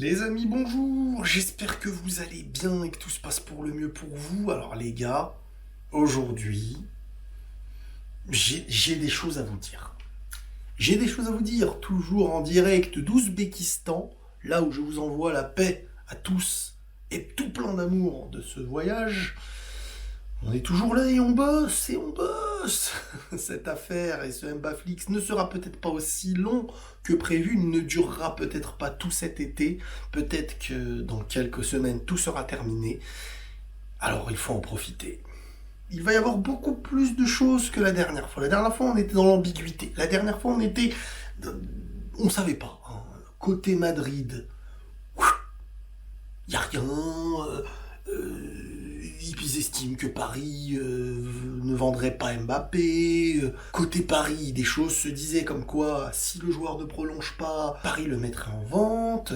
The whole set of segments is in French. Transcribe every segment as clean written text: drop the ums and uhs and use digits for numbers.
Les amis, bonjour, j'espère que vous allez bien et que tout se passe pour le mieux pour vous. Alors les gars, aujourd'hui, j'ai des choses à vous dire. J'ai des choses à vous dire, toujours en direct d'Ouzbékistan, là où je vous envoie la paix à tous et tout plein d'amour de ce voyage. On est toujours là et on bosse et on bosse. Cette affaire et ce Mbaflix ne sera peut-être pas aussi long que prévu, ne durera peut-être pas tout cet été, peut-être que dans quelques semaines tout sera terminé. Alors il faut en profiter. Il va y avoir beaucoup plus de choses que la dernière fois. La dernière fois on était dans l'ambiguïté. La dernière fois on savait pas. Hein. Côté Madrid, il y a rien. Ils estiment que Paris ne vendrait pas Mbappé. Côté Paris, des choses se disaient comme quoi, si le joueur ne prolonge pas, Paris le mettrait en vente.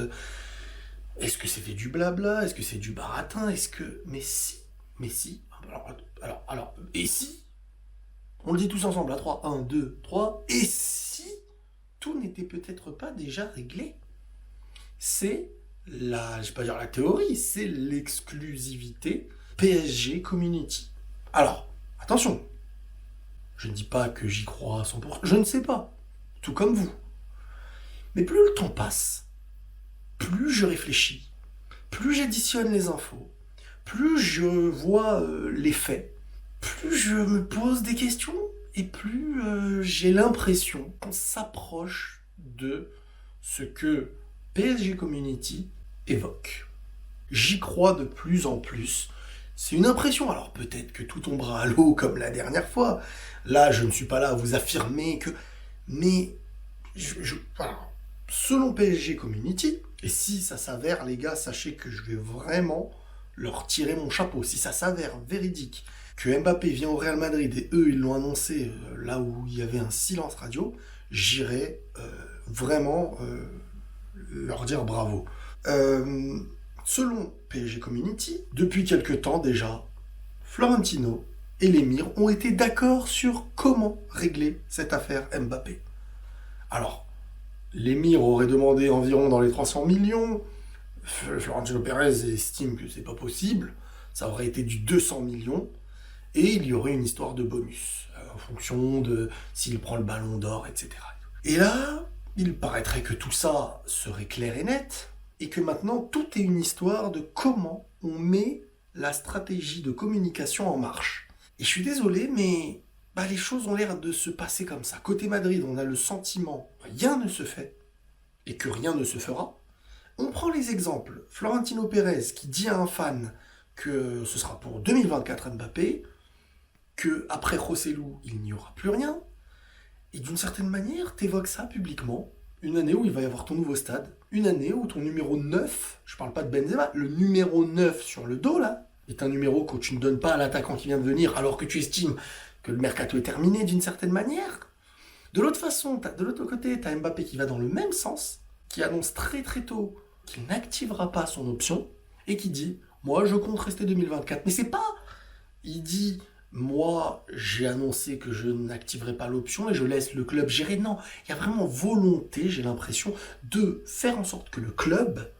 Est-ce que c'était du blabla? Est-ce que c'est du baratin? Est-ce que... Mais si. Et si? On le dit tous ensemble, à 3. 1, 2, 3. Et si tout n'était peut-être pas déjà réglé? C'est je vais pas dire la théorie, c'est l'exclusivité PSG Community. Alors, attention, je ne dis pas que j'y crois à 100%, je ne sais pas, tout comme vous. Mais plus le temps passe, plus je réfléchis, plus j'additionne les infos, plus je vois les faits, plus je me pose des questions et plus j'ai l'impression qu'on s'approche de ce que PSG Community évoque. J'y crois de plus en plus. C'est une impression, alors peut-être que tout tombera à l'eau comme la dernière fois. Là, je ne suis pas là à vous affirmer que... Mais, voilà. Selon PSG Community, et si ça s'avère, les gars, sachez que je vais vraiment leur tirer mon chapeau. Si ça s'avère véridique que Mbappé vient au Real Madrid et eux, ils l'ont annoncé là où il y avait un silence radio, j'irai vraiment leur dire bravo. Selon PSG Community, depuis quelque temps déjà, Florentino et l'émir ont été d'accord sur comment régler cette affaire Mbappé. Alors, l'émir aurait demandé environ dans les 300 millions, Florentino Pérez estime que c'est pas possible, ça aurait été du 200 millions, et il y aurait une histoire de bonus, en fonction de s'il prend le ballon d'or, etc. Et là, il paraîtrait que tout ça serait clair et net, et que maintenant tout est une histoire de comment on met la stratégie de communication en marche. Et je suis désolé, mais les choses ont l'air de se passer comme ça. Côté Madrid, on a le sentiment que rien ne se fait, et que rien ne se fera. On prend les exemples. Florentino Pérez qui dit à un fan que ce sera pour 2024 Mbappé, que après Rossellou, il n'y aura plus rien, et d'une certaine manière, t'évoques ça publiquement, une année où il va y avoir ton nouveau stade, une année où ton numéro 9, je parle pas de Benzema, le numéro 9 sur le dos là, est un numéro que tu ne donnes pas à l'attaquant qui vient de venir alors que tu estimes que le mercato est terminé d'une certaine manière. De l'autre côté, t'as Mbappé qui va dans le même sens, qui annonce très très tôt qu'il n'activera pas son option et qui dit « Moi, je compte rester 2024 ». Mais c'est pas... Il dit... Moi, j'ai annoncé que je n'activerai pas l'option et je laisse le club gérer. Non, il y a vraiment volonté, j'ai l'impression, de faire en sorte que le club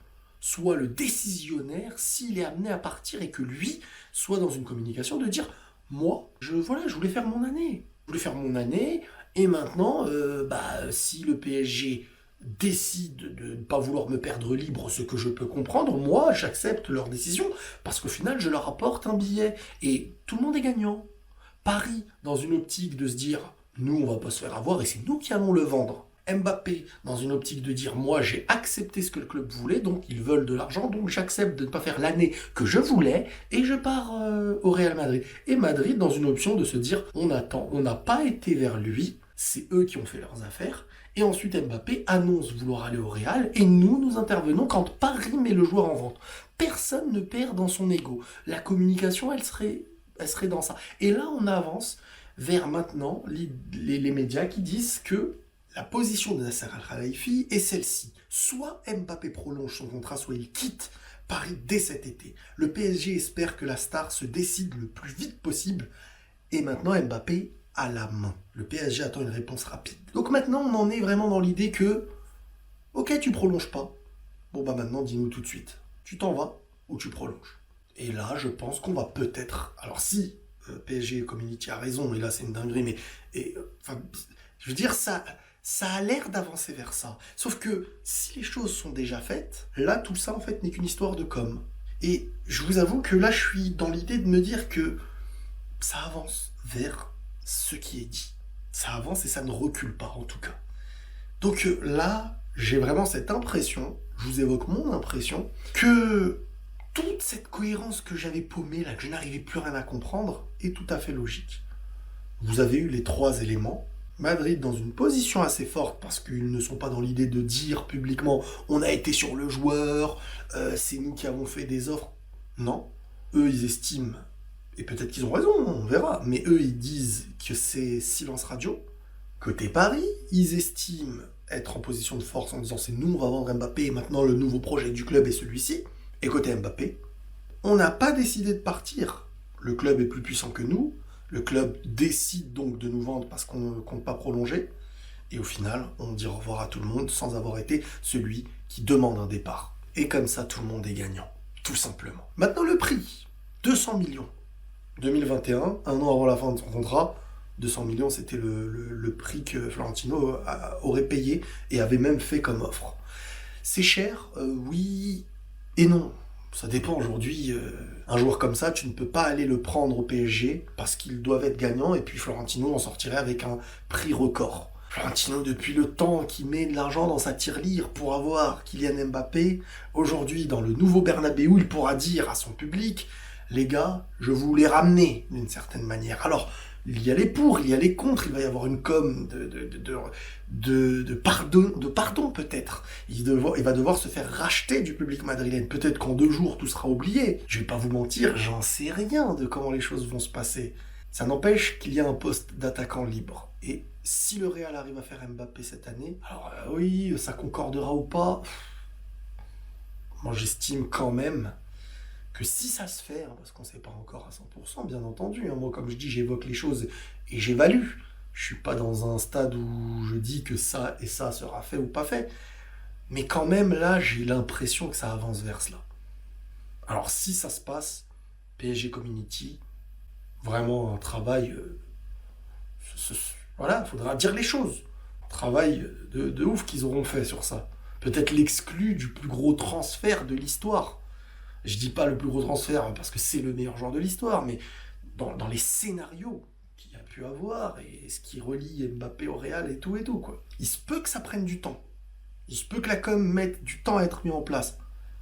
soit le décisionnaire s'il est amené à partir et que lui soit dans une communication de dire « Moi, je voulais faire mon année. Je voulais faire mon année et maintenant, si le PSG décide de ne pas vouloir me perdre libre, ce que je peux comprendre, moi, j'accepte leur décision, parce qu'au final, je leur apporte un billet, et tout le monde est gagnant. Paris, dans une optique de se dire, nous, on va pas se faire avoir, et c'est nous qui allons le vendre. Mbappé, dans une optique de dire, moi, j'ai accepté ce que le club voulait, donc ils veulent de l'argent, donc j'accepte de ne pas faire l'année que je voulais, et je pars au Real Madrid. Et Madrid, dans une option de se dire, on attend, on n'a pas été vers lui, c'est eux qui ont fait leurs affaires, et ensuite Mbappé annonce vouloir aller au Real, et nous intervenons quand Paris met le joueur en vente. Personne ne perd dans son ego. La communication, elle serait dans ça. Et là, on avance vers maintenant les médias qui disent que la position de Nasser Al-Khelaifi est celle-ci. Soit Mbappé prolonge son contrat, soit il quitte Paris dès cet été. Le PSG espère que la star se décide le plus vite possible, et maintenant Mbappé à la main. Le PSG attend une réponse rapide. Donc maintenant, on en est vraiment dans l'idée que, ok, tu prolonges pas. Bon bah maintenant dis-nous tout de suite, tu t'en vas ou tu prolonges? Et là je pense qu'on va peut-être, alors si PSG Community a raison, et là c'est une dinguerie, mais enfin, je veux dire ça a l'air d'avancer vers ça. Sauf que si les choses sont déjà faites, là tout ça en fait n'est qu'une histoire de com. Et je vous avoue que là je suis dans l'idée de me dire que ça avance vers ce qui est dit. Ça avance et ça ne recule pas en tout cas. Donc là, j'ai vraiment cette impression, je vous évoque mon impression, que toute cette cohérence que j'avais paumée, là, que je n'arrivais plus rien à comprendre, est tout à fait logique. Vous avez eu les 3 éléments. Madrid dans une position assez forte parce qu'ils ne sont pas dans l'idée de dire publiquement on a été sur le joueur, c'est nous qui avons fait des offres. Non, eux ils estiment, et peut-être qu'ils ont raison, on verra, mais eux ils disent que c'est silence radio. Côté Paris, ils estiment être en position de force en disant c'est nous, on va vendre Mbappé et maintenant le nouveau projet du club est celui-ci. Et côté Mbappé, on n'a pas décidé de partir. Le club est plus puissant que nous. Le club décide donc de nous vendre parce qu'on ne compte pas prolonger. Et au final, on dit au revoir à tout le monde sans avoir été celui qui demande un départ. Et comme ça, tout le monde est gagnant. Tout simplement. Maintenant, le prix. 200 millions. 2021, un an avant la fin de son contrat, 200 millions, c'était le prix que Florentino aurait payé et avait même fait comme offre. C'est cher, oui et non. Ça dépend aujourd'hui. Un joueur comme ça, tu ne peux pas aller le prendre au PSG parce qu'ils doivent être gagnants et puis Florentino en sortirait avec un prix record. Florentino, depuis le temps qu'il met de l'argent dans sa tirelire pour avoir Kylian Mbappé, aujourd'hui, dans le nouveau Bernabéu, il pourra dire à son public « Les gars, je vous l'ai ramené d'une certaine manière. » Alors, il y a les pour, il y a les contre, il va y avoir une com de pardon peut-être. Il va devoir se faire racheter du public madrilène. Peut-être qu'en 2 jours, tout sera oublié. Je vais pas vous mentir, j'en sais rien de comment les choses vont se passer. Ça n'empêche qu'il y a un poste d'attaquant libre. Et si le Real arrive à faire Mbappé cette année, alors oui, ça concordera ou pas. Moi, j'estime quand même que si ça se fait, parce qu'on ne sait pas encore à 100%, bien entendu, moi comme je dis, j'évoque les choses et j'évalue. Je suis pas dans un stade où je dis que ça et ça sera fait ou pas fait. Mais quand même, là, j'ai l'impression que ça avance vers cela. Alors si ça se passe, PSG Community, vraiment un travail... voilà, il faudra dire les choses. Un travail de ouf qu'ils auront fait sur ça. Peut-être l'exclu du plus gros transfert de l'histoire. Je dis pas le plus gros transfert parce que c'est le meilleur joueur de l'histoire, mais dans les scénarios qu'il y a pu avoir et ce qui relie Mbappé au Real et tout quoi. Il se peut que ça prenne du temps. Il se peut que la com mette du temps à être mis en place.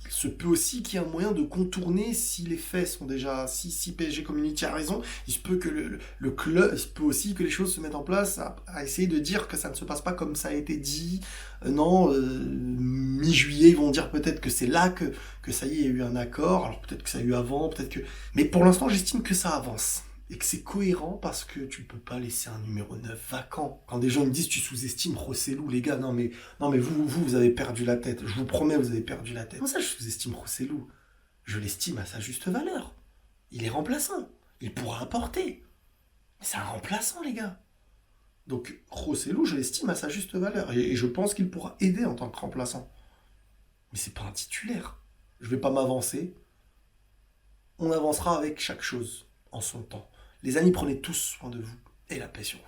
Il se peut aussi qu'il y ait un moyen de contourner si les faits sont déjà... Si PSG Community a raison, il se peut que le club... Il se peut aussi que les choses se mettent en place à essayer de dire que ça ne se passe pas comme ça a été dit. Mi-juillet, ils vont dire peut-être que c'est là que ça y est, il y a eu un accord. Alors peut-être que ça a eu avant, peut-être que... Mais pour l'instant, j'estime que ça avance. Et que c'est cohérent parce que tu ne peux pas laisser un numéro 9 vacant. Quand des gens me disent tu sous-estimes Rossellou, les gars, non mais vous avez perdu la tête. Je vous promets, vous avez perdu la tête. Comment ça je sous-estime Rossellou? Je l'estime à sa juste valeur. Il est remplaçant. Il pourra apporter. Mais c'est un remplaçant, les gars. Donc Rossellou, je l'estime à sa juste valeur. Et je pense qu'il pourra aider en tant que remplaçant. Mais c'est pas un titulaire. Je vais pas m'avancer. On avancera avec chaque chose en son temps. Les amis, prenez tous soin de vous et la paix sur vous.